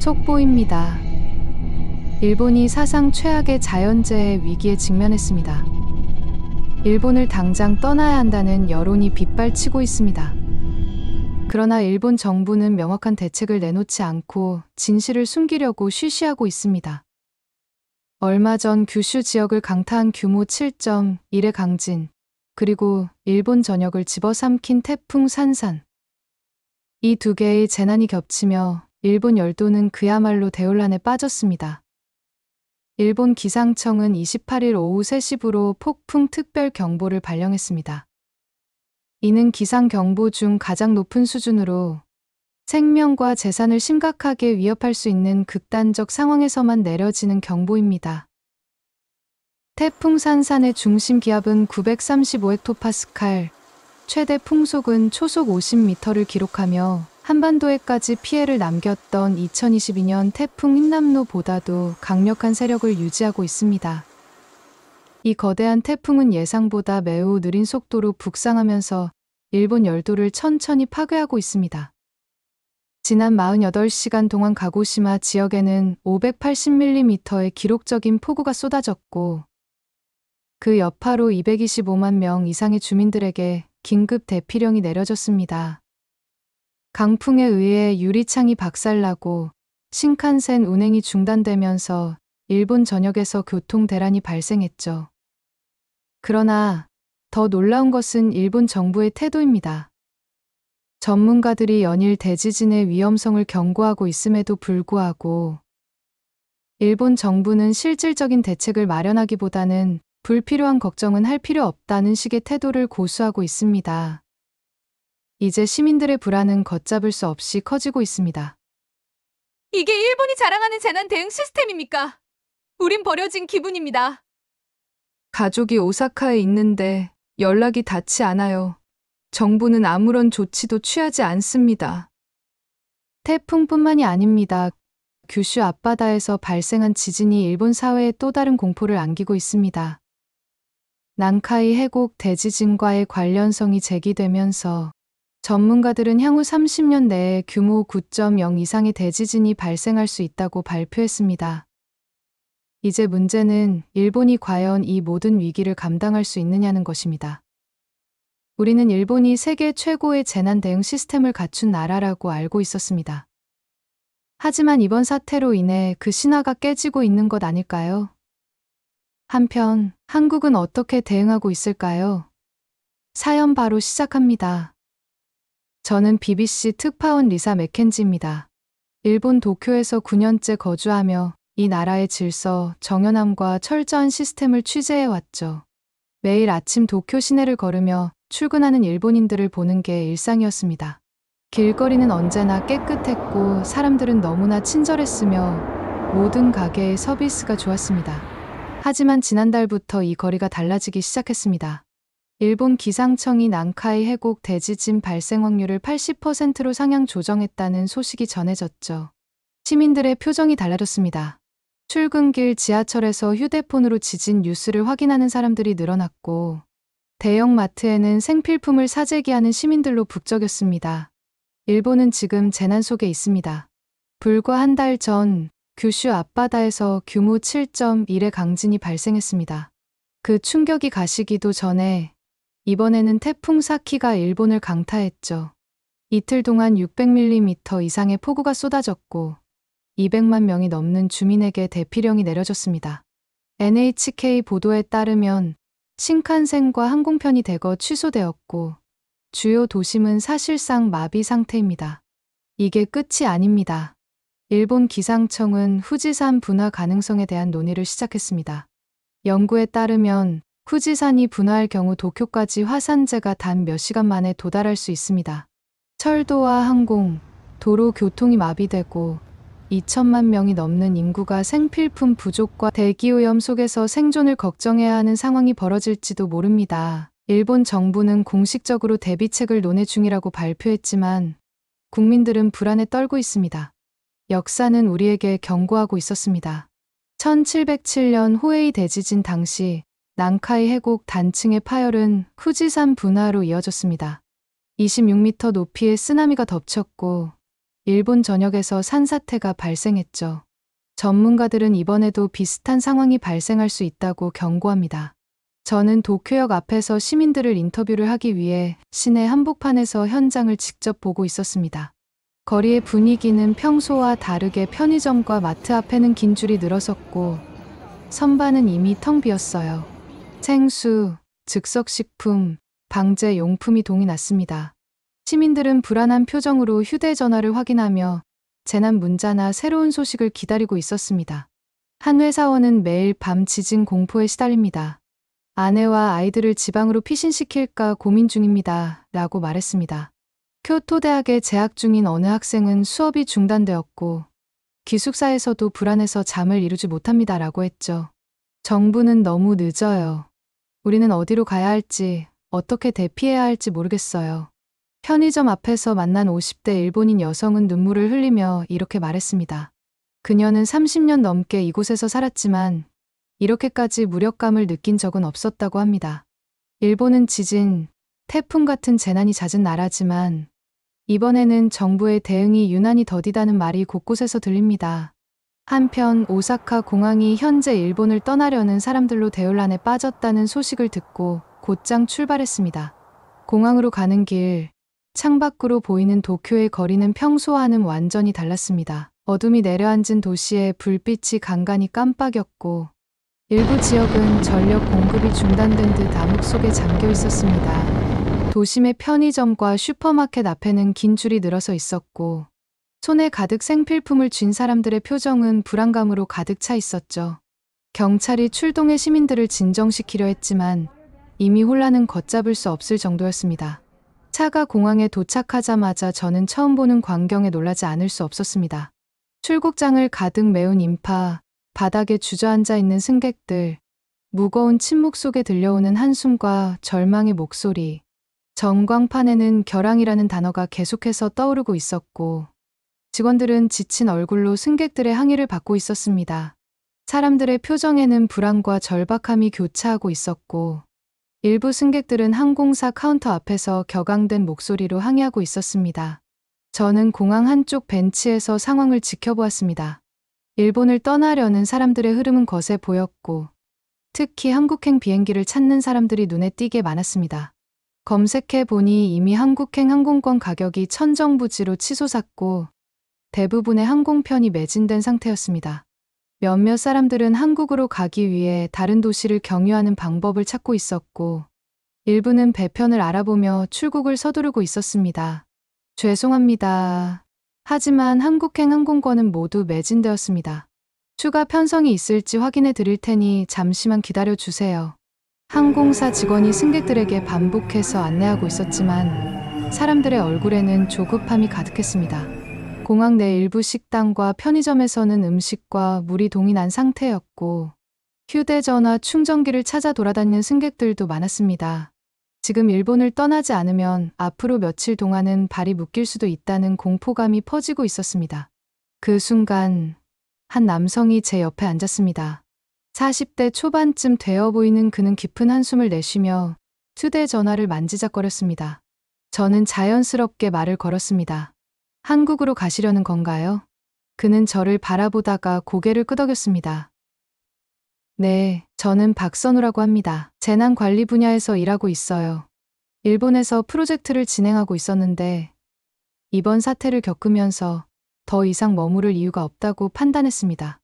속보입니다. 일본이 사상 최악의 자연재해 위기에 직면했습니다. 일본을 당장 떠나야 한다는 여론이 빗발치고 있습니다. 그러나 일본 정부는 명확한 대책을 내놓지 않고 진실을 숨기려고 쉬쉬하고 있습니다. 얼마 전 규슈 지역을 강타한 규모 7.1의 강진, 그리고 일본 전역을 집어삼킨 태풍 산산. 이 두 개의 재난이 겹치며 일본 열도는 그야말로 대혼란에 빠졌습니다. 일본 기상청은 28일 오후 3시부로 폭풍 특별 경보를 발령했습니다. 이는 기상경보 중 가장 높은 수준으로 생명과 재산을 심각하게 위협할 수 있는 극단적 상황에서만 내려지는 경보입니다. 태풍 산산의 중심 기압은 935헥토파스칼, 최대 풍속은 초속 50m를 기록하며 한반도에까지 피해를 남겼던 2022년 태풍 흰남노보다도 강력한 세력을 유지하고 있습니다. 이 거대한 태풍은 예상보다 매우 느린 속도로 북상하면서 일본 열도를 천천히 파괴하고 있습니다. 지난 48시간 동안 가고시마 지역에는 580mm의 기록적인 폭우가 쏟아졌고, 그 여파로 225만 명 이상의 주민들에게 긴급 대피령이 내려졌습니다. 강풍에 의해 유리창이 박살나고 신칸센 운행이 중단되면서 일본 전역에서 교통 대란이 발생했죠. 그러나 더 놀라운 것은 일본 정부의 태도입니다. 전문가들이 연일 대지진의 위험성을 경고하고 있음에도 불구하고 일본 정부는 실질적인 대책을 마련하기보다는 불필요한 걱정은 할 필요 없다는 식의 태도를 고수하고 있습니다. 이제 시민들의 불안은 걷잡을 수 없이 커지고 있습니다. 이게 일본이 자랑하는 재난 대응 시스템입니까? 우린 버려진 기분입니다. 가족이 오사카에 있는데 연락이 닿지 않아요. 정부는 아무런 조치도 취하지 않습니다. 태풍뿐만이 아닙니다. 규슈 앞바다에서 발생한 지진이 일본 사회에 또 다른 공포를 안기고 있습니다. 난카이 해곡 대지진과의 관련성이 제기되면서 전문가들은 향후 30년 내에 규모 9.0 이상의 대지진이 발생할 수 있다고 발표했습니다. 이제 문제는 일본이 과연 이 모든 위기를 감당할 수 있느냐는 것입니다. 우리는 일본이 세계 최고의 재난 대응 시스템을 갖춘 나라라고 알고 있었습니다. 하지만 이번 사태로 인해 그 신화가 깨지고 있는 것 아닐까요? 한편 한국은 어떻게 대응하고 있을까요? 사연 바로 시작합니다. 저는 BBC 특파원 리사 맥켄지입니다. 일본 도쿄에서 9년째 거주하며 이 나라의 질서, 정연함과 철저한 시스템을 취재해왔죠. 매일 아침 도쿄 시내를 걸으며 출근하는 일본인들을 보는 게 일상이었습니다. 길거리는 언제나 깨끗했고 사람들은 너무나 친절했으며 모든 가게의 서비스가 좋았습니다. 하지만 지난달부터 이 거리가 달라지기 시작했습니다. 일본 기상청이 난카이 해곡 대지진 발생 확률을 80%로 상향 조정했다는 소식이 전해졌죠. 시민들의 표정이 달라졌습니다. 출근길 지하철에서 휴대폰으로 지진 뉴스를 확인하는 사람들이 늘어났고, 대형 마트에는 생필품을 사재기하는 시민들로 북적였습니다. 일본은 지금 재난 속에 있습니다. 불과 한 달 전 규슈 앞바다에서 규모 7.1의 강진이 발생했습니다. 그 충격이 가시기도 전에 이번에는 태풍 사키가 일본을 강타했죠. 이틀 동안 600mm 이상의 폭우가 쏟아졌고 200만 명이 넘는 주민에게 대피령이 내려졌습니다. NHK 보도에 따르면 신칸센과 항공편이 대거 취소되었고 주요 도심은 사실상 마비 상태입니다. 이게 끝이 아닙니다. 일본 기상청은 후지산 분화 가능성에 대한 논의를 시작했습니다. 연구에 따르면 후지산이 분화할 경우 도쿄까지 화산재가 단 몇 시간 만에 도달할 수 있습니다. 철도와 항공, 도로 교통이 마비되고 2천만 명이 넘는 인구가 생필품 부족과 대기오염 속에서 생존을 걱정해야 하는 상황이 벌어질지도 모릅니다. 일본 정부는 공식적으로 대비책을 논의 중이라고 발표했지만 국민들은 불안에 떨고 있습니다. 역사는 우리에게 경고하고 있었습니다. 1707년 호에이 대지진 당시 난카이 해곡 단층의 파열은 후지산 분화로 이어졌습니다. 26m 높이의 쓰나미가 덮쳤고 일본 전역에서 산사태가 발생했죠. 전문가들은 이번에도 비슷한 상황이 발생할 수 있다고 경고합니다. 저는 도쿄역 앞에서 시민들을 인터뷰를 하기 위해 시내 한복판에서 현장을 직접 보고 있었습니다. 거리의 분위기는 평소와 다르게 편의점과 마트 앞에는 긴 줄이 늘어섰고 선반은 이미 텅 비었어요. 생수, 즉석식품, 방제 용품이 동이 났습니다. 시민들은 불안한 표정으로 휴대전화를 확인하며 재난 문자나 새로운 소식을 기다리고 있었습니다. 한 회사원은 매일 밤 지진 공포에 시달립니다. 아내와 아이들을 지방으로 피신시킬까 고민 중입니다. 라고 말했습니다. 교토 대학에 재학 중인 어느 학생은 수업이 중단되었고 기숙사에서도 불안해서 잠을 이루지 못합니다. 라고 했죠. 정부는 너무 늦어요. 우리는 어디로 가야 할지, 어떻게 대피해야 할지 모르겠어요. 편의점 앞에서 만난 50대 일본인 여성은 눈물을 흘리며 이렇게 말했습니다. 그녀는 30년 넘게 이곳에서 살았지만 이렇게까지 무력감을 느낀 적은 없었다고 합니다. 일본은 지진, 태풍 같은 재난이 잦은 나라지만 이번에는 정부의 대응이 유난히 더디다는 말이 곳곳에서 들립니다. 한편 오사카 공항이 현재 일본을 떠나려는 사람들로 대혼란에 빠졌다는 소식을 듣고 곧장 출발했습니다. 공항으로 가는 길, 창밖으로 보이는 도쿄의 거리는 평소와는 완전히 달랐습니다. 어둠이 내려앉은 도시에 불빛이 간간히 깜빡였고 일부 지역은 전력 공급이 중단된 듯 암흑 속에 잠겨 있었습니다. 도심의 편의점과 슈퍼마켓 앞에는 긴 줄이 늘어서 있었고 손에 가득 생필품을 쥔 사람들의 표정은 불안감으로 가득 차 있었죠. 경찰이 출동해 시민들을 진정시키려 했지만 이미 혼란은 걷잡을 수 없을 정도였습니다. 차가 공항에 도착하자마자 저는 처음 보는 광경에 놀라지 않을 수 없었습니다. 출국장을 가득 메운 인파, 바닥에 주저앉아 있는 승객들, 무거운 침묵 속에 들려오는 한숨과 절망의 목소리. 전광판에는 결항이라는 단어가 계속해서 떠오르고 있었고 직원들은 지친 얼굴로 승객들의 항의를 받고 있었습니다. 사람들의 표정에는 불안과 절박함이 교차하고 있었고 일부 승객들은 항공사 카운터 앞에서 격앙된 목소리로 항의하고 있었습니다. 저는 공항 한쪽 벤치에서 상황을 지켜보았습니다. 일본을 떠나려는 사람들의 흐름은 거세 보였고 특히 한국행 비행기를 찾는 사람들이 눈에 띄게 많았습니다. 검색해 보니 이미 한국행 항공권 가격이 천정부지로 치솟았고 대부분의 항공편이 매진된 상태였습니다. 몇몇 사람들은 한국으로 가기 위해 다른 도시를 경유하는 방법을 찾고 있었고 일부는 배편을 알아보며 출국을 서두르고 있었습니다. 죄송합니다. 하지만 한국행 항공권은 모두 매진되었습니다. 추가 편성이 있을지 확인해 드릴 테니 잠시만 기다려 주세요. 항공사 직원이 승객들에게 반복해서 안내하고 있었지만 사람들의 얼굴에는 조급함이 가득했습니다. 공항 내 일부 식당과 편의점에서는 음식과 물이 동이 난 상태였고 휴대전화 충전기를 찾아 돌아다니는 승객들도 많았습니다. 지금 일본을 떠나지 않으면 앞으로 며칠 동안은 발이 묶일 수도 있다는 공포감이 퍼지고 있었습니다. 그 순간 한 남성이 제 옆에 앉았습니다. 40대 초반쯤 되어 보이는 그는 깊은 한숨을 내쉬며 휴대전화를 만지작거렸습니다. 저는 자연스럽게 말을 걸었습니다. 한국으로 가시려는 건가요? 그는 저를 바라보다가 고개를 끄덕였습니다. 네, 저는 박선우라고 합니다. 재난관리 분야에서 일하고 있어요. 일본에서 프로젝트를 진행하고 있었는데 이번 사태를 겪으면서 더 이상 머무를 이유가 없다고 판단했습니다.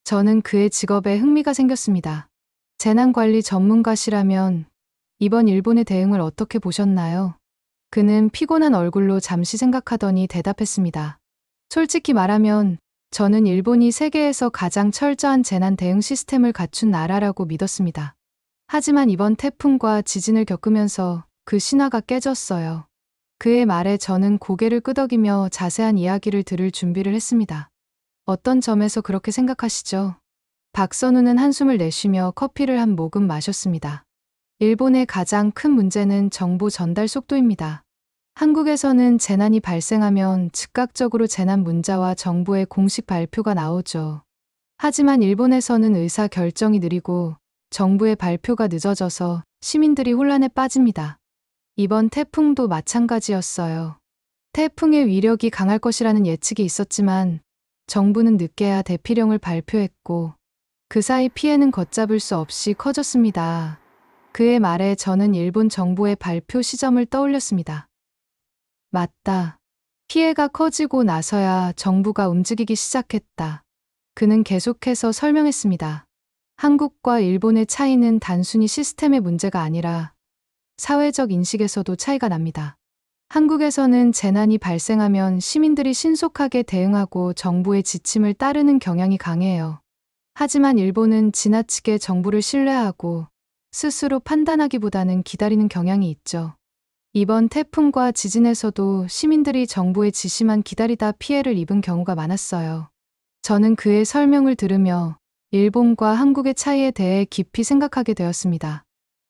저는 그의 직업에 흥미가 생겼습니다. 재난관리 전문가시라면 이번 일본의 대응을 어떻게 보셨나요? 그는 피곤한 얼굴로 잠시 생각하더니 대답했습니다. 솔직히 말하면 저는 일본이 세계에서 가장 철저한 재난 대응 시스템을 갖춘 나라라고 믿었습니다. 하지만 이번 태풍과 지진을 겪으면서 그 신화가 깨졌어요. 그의 말에 저는 고개를 끄덕이며 자세한 이야기를 들을 준비를 했습니다. 어떤 점에서 그렇게 생각하시죠? 박선우는 한숨을 내쉬며 커피를 한 모금 마셨습니다. 일본의 가장 큰 문제는 정보 전달 속도입니다. 한국에서는 재난이 발생하면 즉각적으로 재난 문자와 정부의 공식 발표가 나오죠. 하지만 일본에서는 의사 결정이 느리고 정부의 발표가 늦어져서 시민들이 혼란에 빠집니다. 이번 태풍도 마찬가지였어요. 태풍의 위력이 강할 것이라는 예측이 있었지만 정부는 늦게야 대피령을 발표했고 그 사이 피해는 걷잡을 수 없이 커졌습니다. 그의 말에 저는 일본 정부의 발표 시점을 떠올렸습니다. 맞다. 피해가 커지고 나서야 정부가 움직이기 시작했다. 그는 계속해서 설명했습니다. 한국과 일본의 차이는 단순히 시스템의 문제가 아니라 사회적 인식에서도 차이가 납니다. 한국에서는 재난이 발생하면 시민들이 신속하게 대응하고 정부의 지침을 따르는 경향이 강해요. 하지만 일본은 지나치게 정부를 신뢰하고 스스로 판단하기보다는 기다리는 경향이 있죠. 이번 태풍과 지진에서도 시민들이 정부의 지시만 기다리다 피해를 입은 경우가 많았어요. 저는 그의 설명을 들으며 일본과 한국의 차이에 대해 깊이 생각하게 되었습니다.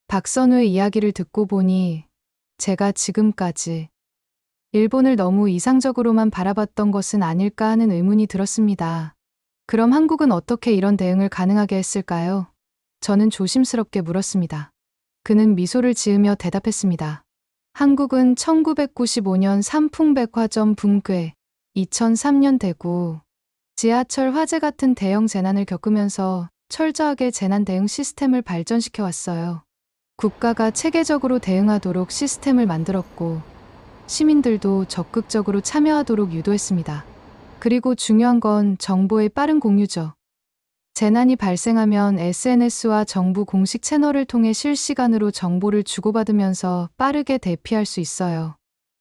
박선우의 이야기를 듣고 보니 제가 지금까지 일본을 너무 이상적으로만 바라봤던 것은 아닐까 하는 의문이 들었습니다. 그럼 한국은 어떻게 이런 대응을 가능하게 했을까요? 저는 조심스럽게 물었습니다. 그는 미소를 지으며 대답했습니다. 한국은 1995년 삼풍백화점 붕괴, 2003년 대구, 지하철 화재 같은 대형 재난을 겪으면서 철저하게 재난 대응 시스템을 발전시켜 왔어요. 국가가 체계적으로 대응하도록 시스템을 만들었고 시민들도 적극적으로 참여하도록 유도했습니다. 그리고 중요한 건 정보의 빠른 공유죠. 재난이 발생하면 SNS와 정부 공식 채널을 통해 실시간으로 정보를 주고받으면서 빠르게 대피할 수 있어요.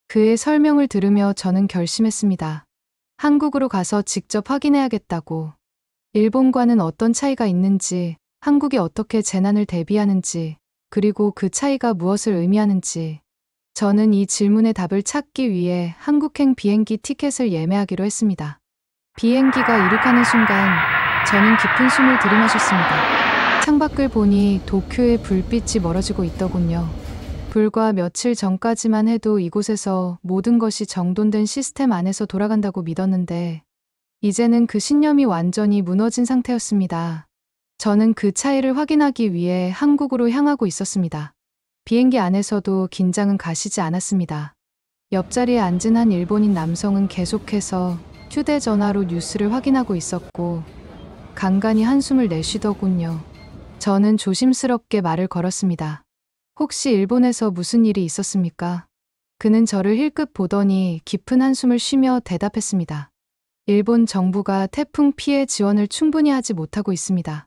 그의 설명을 들으며 저는 결심했습니다. 한국으로 가서 직접 확인해야겠다고. 일본과는 어떤 차이가 있는지, 한국이 어떻게 재난을 대비하는지, 그리고 그 차이가 무엇을 의미하는지. 저는 이 질문의 답을 찾기 위해 한국행 비행기 티켓을 예매하기로 했습니다. 비행기가 이륙하는 순간 저는 깊은 숨을 들이마셨습니다. 창밖을 보니 도쿄의 불빛이 멀어지고 있더군요. 불과 며칠 전까지만 해도 이곳에서 모든 것이 정돈된 시스템 안에서 돌아간다고 믿었는데 이제는 그 신념이 완전히 무너진 상태였습니다. 저는 그 차이를 확인하기 위해 한국으로 향하고 있었습니다. 비행기 안에서도 긴장은 가시지 않았습니다. 옆자리에 앉은 한 일본인 남성은 계속해서 휴대전화로 뉴스를 확인하고 있었고 간간히 한숨을 내쉬더군요. 저는 조심스럽게 말을 걸었습니다. 혹시 일본에서 무슨 일이 있었습니까? 그는 저를 힐끗 보더니 깊은 한숨을 쉬며 대답했습니다. 일본 정부가 태풍 피해 지원을 충분히 하지 못하고 있습니다.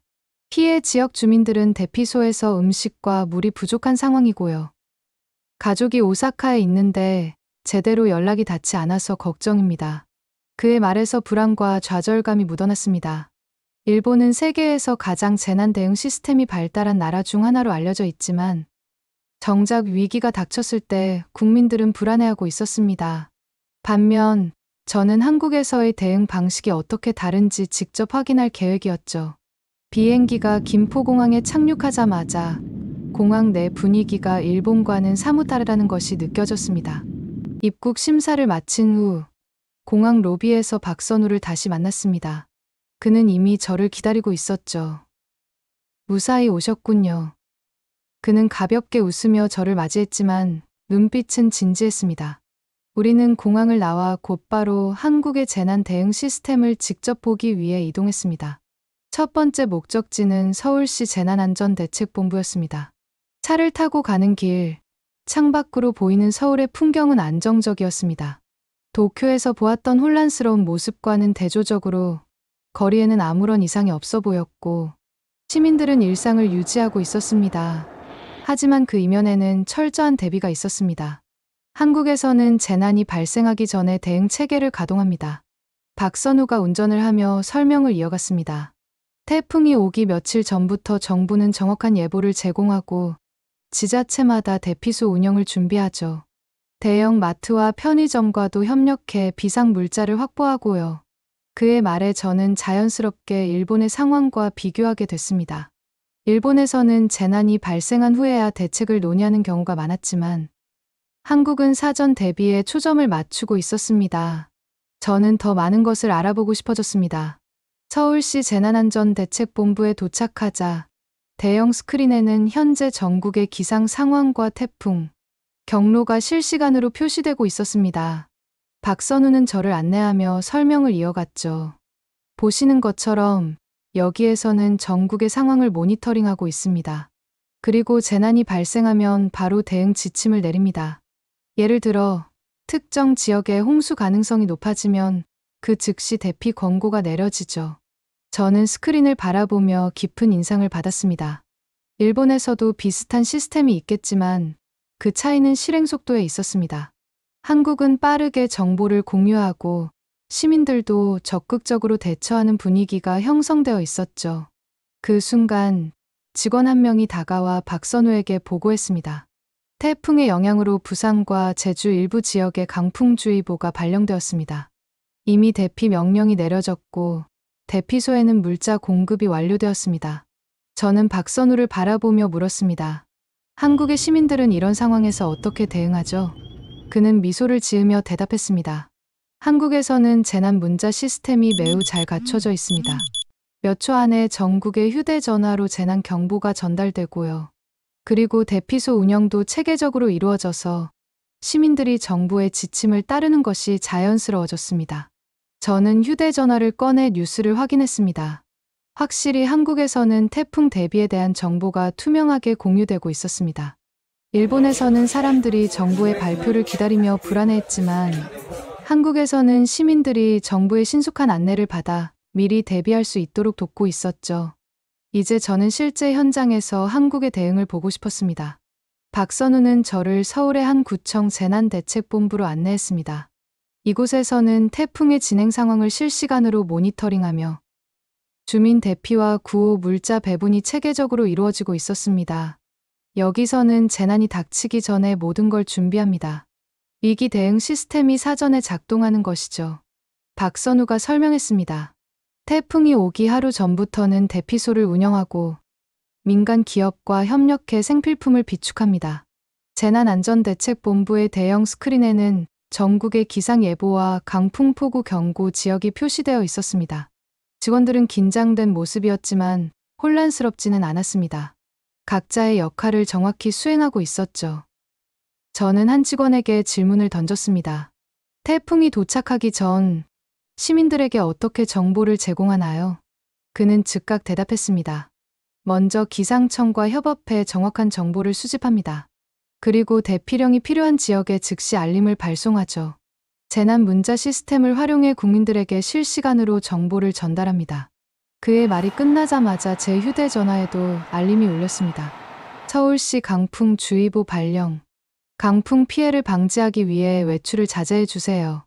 피해 지역 주민들은 대피소에서 음식과 물이 부족한 상황이고요. 가족이 오사카에 있는데 제대로 연락이 닿지 않아서 걱정입니다. 그의 말에서 불안과 좌절감이 묻어났습니다. 일본은 세계에서 가장 재난 대응 시스템이 발달한 나라 중 하나로 알려져 있지만 정작 위기가 닥쳤을 때 국민들은 불안해하고 있었습니다. 반면 저는 한국에서의 대응 방식이 어떻게 다른지 직접 확인할 계획이었죠. 비행기가 김포공항에 착륙하자마자 공항 내 분위기가 일본과는 사뭇 다르다는 것이 느껴졌습니다. 입국 심사를 마친 후 공항 로비에서 박선우를 다시 만났습니다. 그는 이미 저를 기다리고 있었죠. 무사히 오셨군요. 그는 가볍게 웃으며 저를 맞이했지만 눈빛은 진지했습니다. 우리는 공항을 나와 곧바로 한국의 재난 대응 시스템을 직접 보기 위해 이동했습니다. 첫 번째 목적지는 서울시 재난안전대책본부였습니다. 차를 타고 가는 길, 창밖으로 보이는 서울의 풍경은 안정적이었습니다. 도쿄에서 보았던 혼란스러운 모습과는 대조적으로 거리에는 아무런 이상이 없어 보였고 시민들은 일상을 유지하고 있었습니다. 하지만 그 이면에는 철저한 대비가 있었습니다. 한국에서는 재난이 발생하기 전에 대응 체계를 가동합니다. 박선우가 운전을 하며 설명을 이어갔습니다. 태풍이 오기 며칠 전부터 정부는 정확한 예보를 제공하고 지자체마다 대피소 운영을 준비하죠. 대형 마트와 편의점과도 협력해 비상 물자를 확보하고요. 그의 말에 저는 자연스럽게 일본의 상황과 비교하게 됐습니다. 일본에서는 재난이 발생한 후에야 대책을 논의하는 경우가 많았지만 한국은 사전 대비에 초점을 맞추고 있었습니다. 저는 더 많은 것을 알아보고 싶어졌습니다. 서울시 재난안전대책본부에 도착하자 대형 스크린에는 현재 전국의 기상 상황과 태풍, 경로가 실시간으로 표시되고 있었습니다. 박선우는 저를 안내하며 설명을 이어갔죠. 보시는 것처럼 여기에서는 전국의 상황을 모니터링하고 있습니다. 그리고 재난이 발생하면 바로 대응 지침을 내립니다. 예를 들어 특정 지역의 홍수 가능성이 높아지면 그 즉시 대피 권고가 내려지죠. 저는 스크린을 바라보며 깊은 인상을 받았습니다. 일본에서도 비슷한 시스템이 있겠지만 그 차이는 실행 속도에 있었습니다. 한국은 빠르게 정보를 공유하고 시민들도 적극적으로 대처하는 분위기가 형성되어 있었죠. 그 순간 직원 한 명이 다가와 박선우에게 보고했습니다. 태풍의 영향으로 부산과 제주 일부 지역에 강풍주의보가 발령되었습니다. 이미 대피 명령이 내려졌고 대피소에는 물자 공급이 완료되었습니다. 저는 박선우를 바라보며 물었습니다. 한국의 시민들은 이런 상황에서 어떻게 대응하죠? 그는 미소를 지으며 대답했습니다. 한국에서는 재난 문자 시스템이 매우 잘 갖춰져 있습니다. 몇 초 안에 전국의 휴대전화로 재난 경보가 전달되고요. 그리고 대피소 운영도 체계적으로 이루어져서 시민들이 정부의 지침을 따르는 것이 자연스러워졌습니다. 저는 휴대전화를 꺼내 뉴스를 확인했습니다. 확실히 한국에서는 태풍 대비에 대한 정보가 투명하게 공유되고 있었습니다. 일본에서는 사람들이 정부의 발표를 기다리며 불안해했지만 한국에서는 시민들이 정부의 신속한 안내를 받아 미리 대비할 수 있도록 돕고 있었죠. 이제 저는 실제 현장에서 한국의 대응을 보고 싶었습니다. 박선우는 저를 서울의 한 구청 재난대책본부로 안내했습니다. 이곳에서는 태풍의 진행 상황을 실시간으로 모니터링하며 주민 대피와 구호 물자 배분이 체계적으로 이루어지고 있었습니다. 여기서는 재난이 닥치기 전에 모든 걸 준비합니다. 위기 대응 시스템이 사전에 작동하는 것이죠. 박선우가 설명했습니다. 태풍이 오기 하루 전부터는 대피소를 운영하고 민간 기업과 협력해 생필품을 비축합니다. 재난안전대책본부의 대형 스크린에는 전국의 기상예보와 강풍폭우 경고 지역이 표시되어 있었습니다. 직원들은 긴장된 모습이었지만 혼란스럽지는 않았습니다. 각자의 역할을 정확히 수행하고 있었죠. 저는 한 직원에게 질문을 던졌습니다. 태풍이 도착하기 전 시민들에게 어떻게 정보를 제공하나요? 그는 즉각 대답했습니다. 먼저 기상청과 협업해 정확한 정보를 수집합니다. 그리고 대피령이 필요한 지역에 즉시 알림을 발송하죠. 재난 문자 시스템을 활용해 국민들에게 실시간으로 정보를 전달합니다. 그의 말이 끝나자마자 제 휴대전화에도 알림이 울렸습니다. 서울시 강풍주의보 발령. 강풍 피해를 방지하기 위해 외출을 자제해 주세요.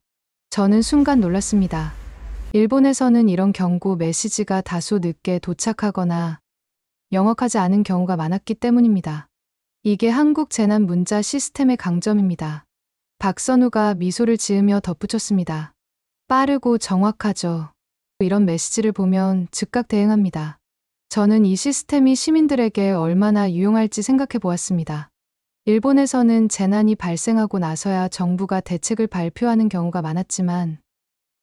저는 순간 놀랐습니다. 일본에서는 이런 경고 메시지가 다소 늦게 도착하거나 명확하지 않은 경우가 많았기 때문입니다. 이게 한국 재난 문자 시스템의 강점입니다. 박선우가 미소를 지으며 덧붙였습니다. 빠르고 정확하죠. 이런 메시지를 보면 즉각 대응합니다. 저는 이 시스템이 시민들에게 얼마나 유용할지 생각해 보았습니다. 일본에서는 재난이 발생하고 나서야 정부가 대책을 발표하는 경우가 많았지만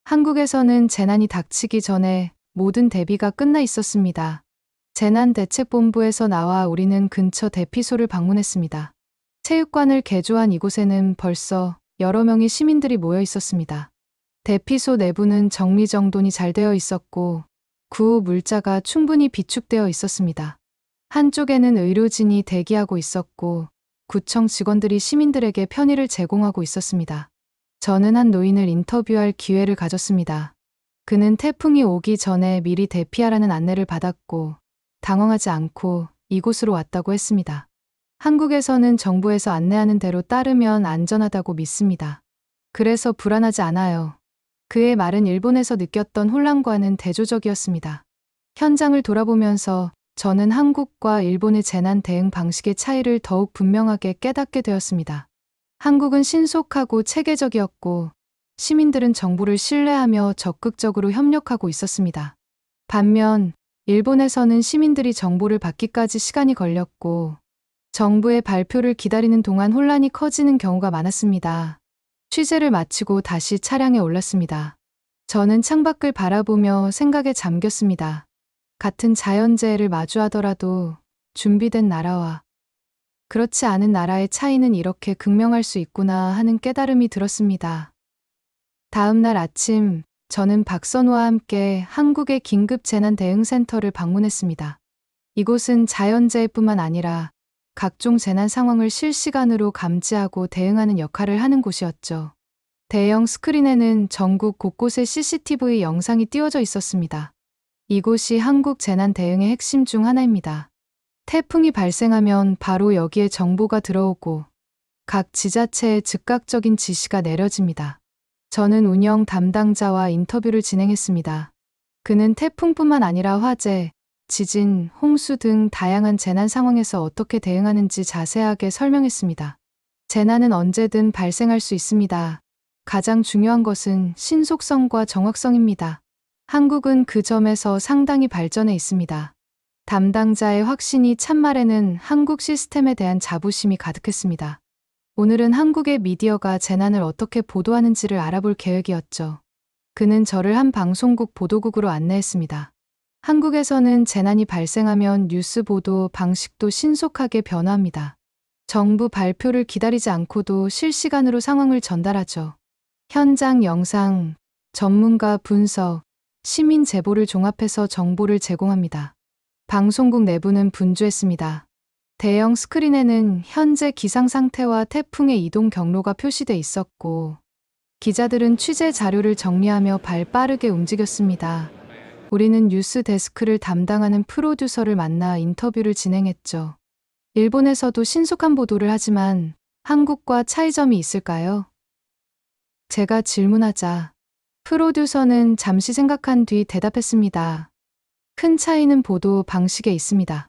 한국에서는 재난이 닥치기 전에 모든 대비가 끝나 있었습니다. 재난대책본부에서 나와 우리는 근처 대피소를 방문했습니다. 체육관을 개조한 이곳에는 벌써 여러 명의 시민들이 모여 있었습니다. 대피소 내부는 정리정돈이 잘 되어 있었고 구호 물자가 충분히 비축되어 있었습니다. 한쪽에는 의료진이 대기하고 있었고 구청 직원들이 시민들에게 편의를 제공하고 있었습니다. 저는 한 노인을 인터뷰할 기회를 가졌습니다. 그는 태풍이 오기 전에 미리 대피하라는 안내를 받았고 당황하지 않고 이곳으로 왔다고 했습니다. 한국에서는 정부에서 안내하는 대로 따르면 안전하다고 믿습니다. 그래서 불안하지 않아요. 그의 말은 일본에서 느꼈던 혼란과는 대조적이었습니다. 현장을 돌아보면서 저는 한국과 일본의 재난 대응 방식의 차이를 더욱 분명하게 깨닫게 되었습니다. 한국은 신속하고 체계적이었고 시민들은 정부를 신뢰하며 적극적으로 협력하고 있었습니다. 반면 일본에서는 시민들이 정보를 받기까지 시간이 걸렸고 정부의 발표를 기다리는 동안 혼란이 커지는 경우가 많았습니다. 취재를 마치고 다시 차량에 올랐습니다. 저는 창밖을 바라보며 생각에 잠겼습니다. 같은 자연재해를 마주하더라도 준비된 나라와 그렇지 않은 나라의 차이는 이렇게 극명할 수 있구나 하는 깨달음이 들었습니다. 다음 날 아침, 저는 박선우와 함께 한국의 긴급재난대응센터를 방문했습니다. 이곳은 자연재해뿐만 아니라 각종 재난 상황을 실시간으로 감지하고 대응하는 역할을 하는 곳이었죠. 대형 스크린에는 전국 곳곳에 CCTV 영상이 띄워져 있었습니다. 이곳이 한국 재난 대응의 핵심 중 하나입니다. 태풍이 발생하면 바로 여기에 정보가 들어오고 각 지자체에 즉각적인 지시가 내려집니다. 저는 운영 담당자와 인터뷰를 진행했습니다. 그는 태풍뿐만 아니라 화재, 지진, 홍수 등 다양한 재난 상황에서 어떻게 대응하는지 자세하게 설명했습니다. 재난은 언제든 발생할 수 있습니다. 가장 중요한 것은 신속성과 정확성입니다. 한국은 그 점에서 상당히 발전해 있습니다. 담당자의 확신이 참말에는 한국 시스템에 대한 자부심이 가득했습니다. 오늘은 한국의 미디어가 재난을 어떻게 보도하는지를 알아볼 계획이었죠. 그는 저를 한 방송국 보도국으로 안내했습니다. 한국에서는 재난이 발생하면 뉴스 보도 방식도 신속하게 변화합니다. 정부 발표를 기다리지 않고도 실시간으로 상황을 전달하죠. 현장 영상, 전문가 분석, 시민 제보를 종합해서 정보를 제공합니다. 방송국 내부는 분주했습니다. 대형 스크린에는 현재 기상 상태와 태풍의 이동 경로가 표시돼 있었고, 기자들은 취재 자료를 정리하며 발 빠르게 움직였습니다. 우리는 뉴스 데스크를 담당하는 프로듀서를 만나 인터뷰를 진행했죠. 일본에서도 신속한 보도를 하지만 한국과 차이점이 있을까요? 제가 질문하자 프로듀서는 잠시 생각한 뒤 대답했습니다. 큰 차이는 보도 방식에 있습니다.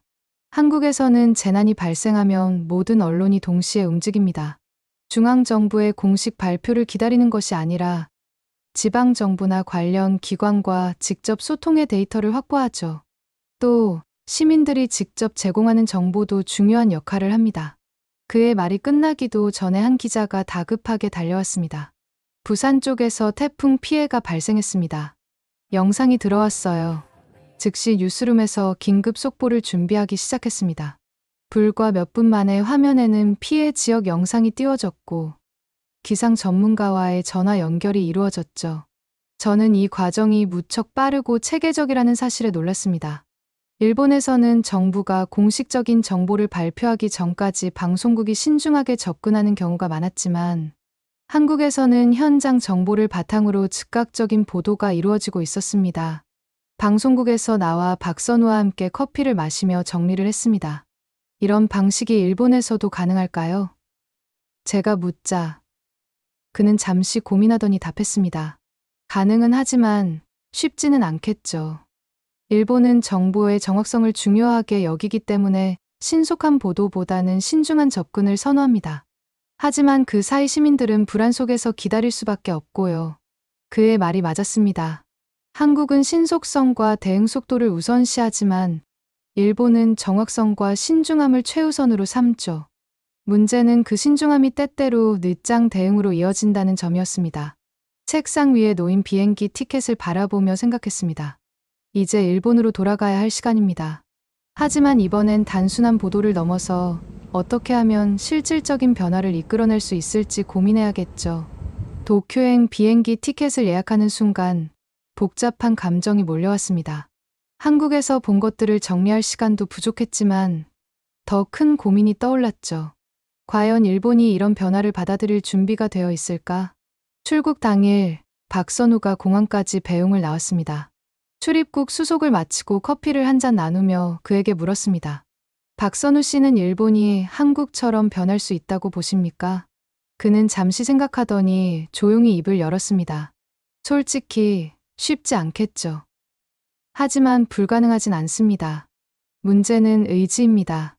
한국에서는 재난이 발생하면 모든 언론이 동시에 움직입니다. 중앙정부의 공식 발표를 기다리는 것이 아니라 지방정부나 관련 기관과 직접 소통의 데이터를 확보하죠. 또 시민들이 직접 제공하는 정보도 중요한 역할을 합니다. 그의 말이 끝나기도 전에 한 기자가 다급하게 달려왔습니다. 부산 쪽에서 태풍 피해가 발생했습니다. 영상이 들어왔어요. 즉시 뉴스룸에서 긴급 속보를 준비하기 시작했습니다. 불과 몇 분 만에 화면에는 피해 지역 영상이 띄워졌고 기상 전문가와의 전화 연결이 이루어졌죠. 저는 이 과정이 무척 빠르고 체계적이라는 사실에 놀랐습니다. 일본에서는 정부가 공식적인 정보를 발표하기 전까지 방송국이 신중하게 접근하는 경우가 많았지만 한국에서는 현장 정보를 바탕으로 즉각적인 보도가 이루어지고 있었습니다. 방송국에서 나와 박선우와 함께 커피를 마시며 정리를 했습니다. 이런 방식이 일본에서도 가능할까요? 제가 묻자 그는 잠시 고민하더니 답했습니다. 가능은 하지만 쉽지는 않겠죠. 일본은 정보의 정확성을 중요하게 여기기 때문에 신속한 보도보다는 신중한 접근을 선호합니다. 하지만 그 사이 시민들은 불안 속에서 기다릴 수밖에 없고요. 그의 말이 맞았습니다. 한국은 신속성과 대응 속도를 우선시하지만 일본은 정확성과 신중함을 최우선으로 삼죠. 문제는 그 신중함이 때때로 늦장 대응으로 이어진다는 점이었습니다. 책상 위에 놓인 비행기 티켓을 바라보며 생각했습니다. 이제 일본으로 돌아가야 할 시간입니다. 하지만 이번엔 단순한 보도를 넘어서 어떻게 하면 실질적인 변화를 이끌어낼 수 있을지 고민해야겠죠. 도쿄행 비행기 티켓을 예약하는 순간 복잡한 감정이 몰려왔습니다. 한국에서 본 것들을 정리할 시간도 부족했지만 더 큰 고민이 떠올랐죠. 과연 일본이 이런 변화를 받아들일 준비가 되어 있을까? 출국 당일 박선우가 공항까지 배웅을 나왔습니다. 출입국 수속을 마치고 커피를 한 잔 나누며 그에게 물었습니다. 박선우 씨는 일본이 한국처럼 변할 수 있다고 보십니까? 그는 잠시 생각하더니 조용히 입을 열었습니다. 솔직히 쉽지 않겠죠. 하지만 불가능하진 않습니다. 문제는 의지입니다.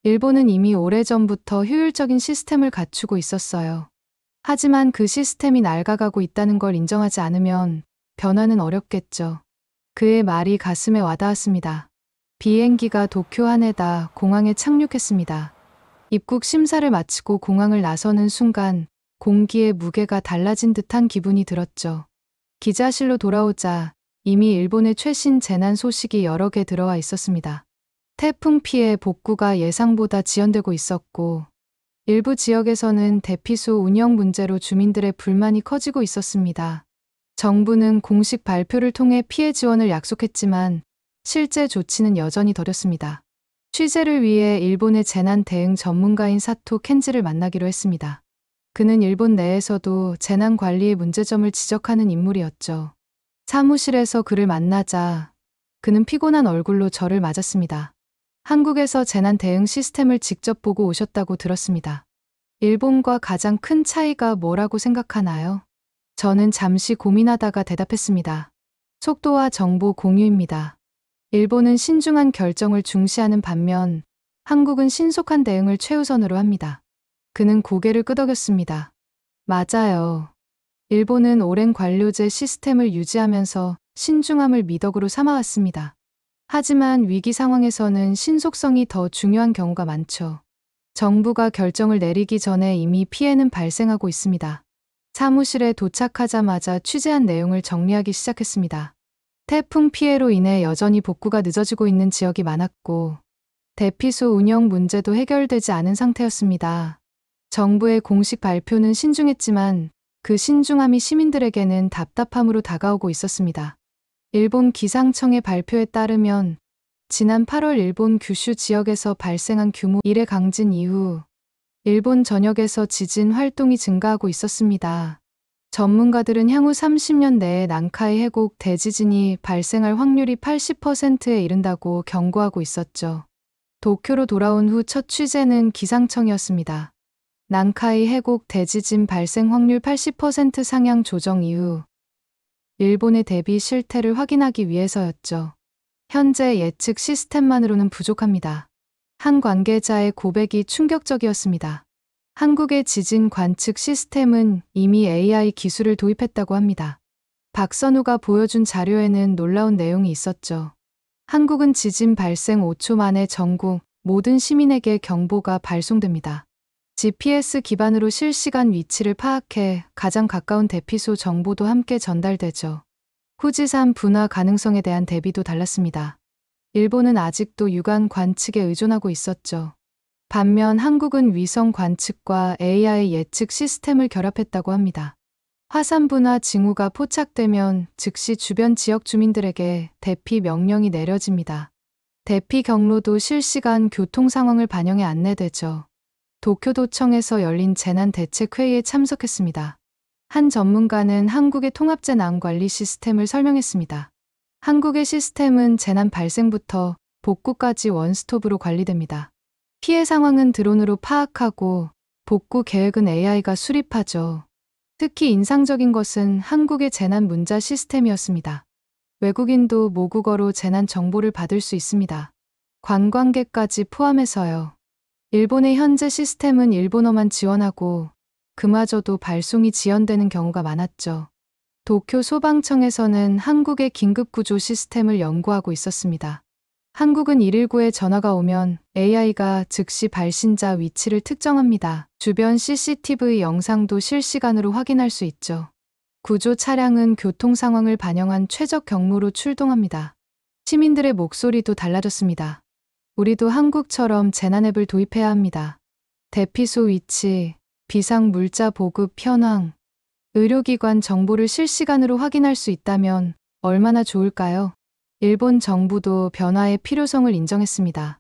일본은 이미 오래전부터 효율적인 시스템을 갖추고 있었어요. 하지만 그 시스템이 낡아가고 있다는 걸 인정하지 않으면 변화는 어렵겠죠. 그의 말이 가슴에 와닿았습니다. 비행기가 도쿄 하네다 공항에 착륙했습니다. 입국 심사를 마치고 공항을 나서는 순간 공기의 무게가 달라진 듯한 기분이 들었죠. 기자실로 돌아오자 이미 일본의 최신 재난 소식이 여러 개 들어와 있었습니다. 태풍 피해 복구가 예상보다 지연되고 있었고 일부 지역에서는 대피소 운영 문제로 주민들의 불만이 커지고 있었습니다. 정부는 공식 발표를 통해 피해 지원을 약속했지만 실제 조치는 여전히 더뎠습니다. 취재를 위해 일본의 재난 대응 전문가인 사토 켄지를 만나기로 했습니다. 그는 일본 내에서도 재난 관리의 문제점을 지적하는 인물이었죠. 사무실에서 그를 만나자 그는 피곤한 얼굴로 저를 맞았습니다. 한국에서 재난 대응 시스템을 직접 보고 오셨다고 들었습니다. 일본과 가장 큰 차이가 뭐라고 생각하나요? 저는 잠시 고민하다가 대답했습니다. 속도와 정보 공유입니다. 일본은 신중한 결정을 중시하는 반면 한국은 신속한 대응을 최우선으로 합니다. 그는 고개를 끄덕였습니다. 맞아요. 일본은 오랜 관료제 시스템을 유지하면서 신중함을 미덕으로 삼아왔습니다. 하지만 위기 상황에서는 신속성이 더 중요한 경우가 많죠. 정부가 결정을 내리기 전에 이미 피해는 발생하고 있습니다. 사무실에 도착하자마자 취재한 내용을 정리하기 시작했습니다. 태풍 피해로 인해 여전히 복구가 늦어지고 있는 지역이 많았고, 대피소 운영 문제도 해결되지 않은 상태였습니다. 정부의 공식 발표는 신중했지만 그 신중함이 시민들에게는 답답함으로 다가오고 있었습니다. 일본 기상청의 발표에 따르면 지난 8월 일본 규슈 지역에서 발생한 규모 1의 강진 이후 일본 전역에서 지진 활동이 증가하고 있었습니다. 전문가들은 향후 30년 내에 난카이 해곡 대지진이 발생할 확률이 80%에 이른다고 경고하고 있었죠. 도쿄로 돌아온 후 첫 취재는 기상청이었습니다. 난카이 해곡 대지진 발생 확률 80% 상향 조정 이후 일본의 대비 실태를 확인하기 위해서였죠. 현재 예측 시스템만으로는 부족합니다. 한 관계자의 고백이 충격적이었습니다. 한국의 지진 관측 시스템은 이미 AI 기술을 도입했다고 합니다. 박선우가 보여준 자료에는 놀라운 내용이 있었죠. 한국은 지진 발생 5초 만에 전국 모든 시민에게 경보가 발송됩니다. GPS 기반으로 실시간 위치를 파악해 가장 가까운 대피소 정보도 함께 전달되죠. 후지산 분화 가능성에 대한 대비도 달랐습니다. 일본은 아직도 육안 관측에 의존하고 있었죠. 반면 한국은 위성 관측과 AI 예측 시스템을 결합했다고 합니다. 화산 분화 징후가 포착되면 즉시 주변 지역 주민들에게 대피 명령이 내려집니다. 대피 경로도 실시간 교통 상황을 반영해 안내되죠. 도쿄도청에서 열린 재난대책회의에 참석했습니다. 한 전문가는 한국의 통합재난 관리 시스템을 설명했습니다. 한국의 시스템은 재난 발생부터 복구까지 원스톱으로 관리됩니다. 피해 상황은 드론으로 파악하고 복구 계획은 AI가 수립하죠. 특히 인상적인 것은 한국의 재난 문자 시스템이었습니다. 외국인도 모국어로 재난 정보를 받을 수 있습니다. 관광객까지 포함해서요. 일본의 현재 시스템은 일본어만 지원하고 그마저도 발송이 지연되는 경우가 많았죠. 도쿄 소방청에서는 한국의 긴급구조 시스템을 연구하고 있었습니다. 한국은 119에 전화가 오면 AI가 즉시 발신자 위치를 특정합니다. 주변 CCTV 영상도 실시간으로 확인할 수 있죠. 구조 차량은 교통 상황을 반영한 최적 경로로 출동합니다. 시민들의 목소리도 달라졌습니다. 우리도 한국처럼 재난 앱을 도입해야 합니다. 대피소 위치, 비상 물자 보급 현황, 의료기관 정보를 실시간으로 확인할 수 있다면 얼마나 좋을까요? 일본 정부도 변화의 필요성을 인정했습니다.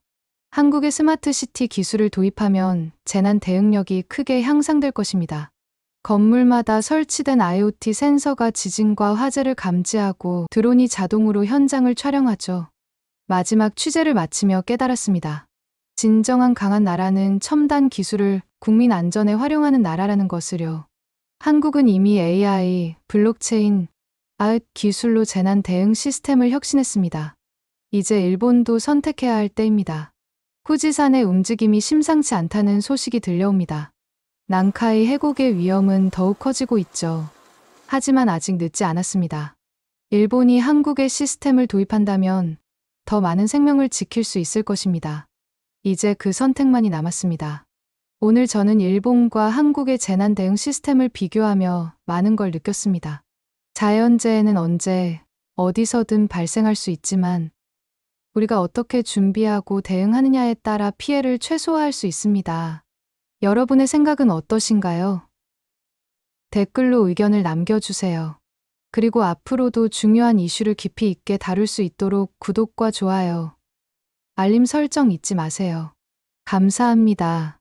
한국의 스마트시티 기술을 도입하면 재난 대응력이 크게 향상될 것입니다. 건물마다 설치된 IoT 센서가 지진과 화재를 감지하고 드론이 자동으로 현장을 촬영하죠. 마지막 취재를 마치며 깨달았습니다. 진정한 강한 나라는 첨단 기술을 국민 안전에 활용하는 나라라는 것을요. 한국은 이미 AI, 블록체인, 아웃 기술로 재난 대응 시스템을 혁신했습니다. 이제 일본도 선택해야 할 때입니다. 후지산의 움직임이 심상치 않다는 소식이 들려옵니다. 난카이 해곡의 위험은 더욱 커지고 있죠. 하지만 아직 늦지 않았습니다. 일본이 한국의 시스템을 도입한다면 더 많은 생명을 지킬 수 있을 것입니다. 이제 그 선택만이 남았습니다. 오늘 저는 일본과 한국의 재난 대응 시스템을 비교하며 많은 걸 느꼈습니다. 자연재해는 언제, 어디서든 발생할 수 있지만 우리가 어떻게 준비하고 대응하느냐에 따라 피해를 최소화할 수 있습니다. 여러분의 생각은 어떠신가요? 댓글로 의견을 남겨주세요. 그리고 앞으로도 중요한 이슈를 깊이 있게 다룰 수 있도록 구독과 좋아요, 알림 설정 잊지 마세요. 감사합니다.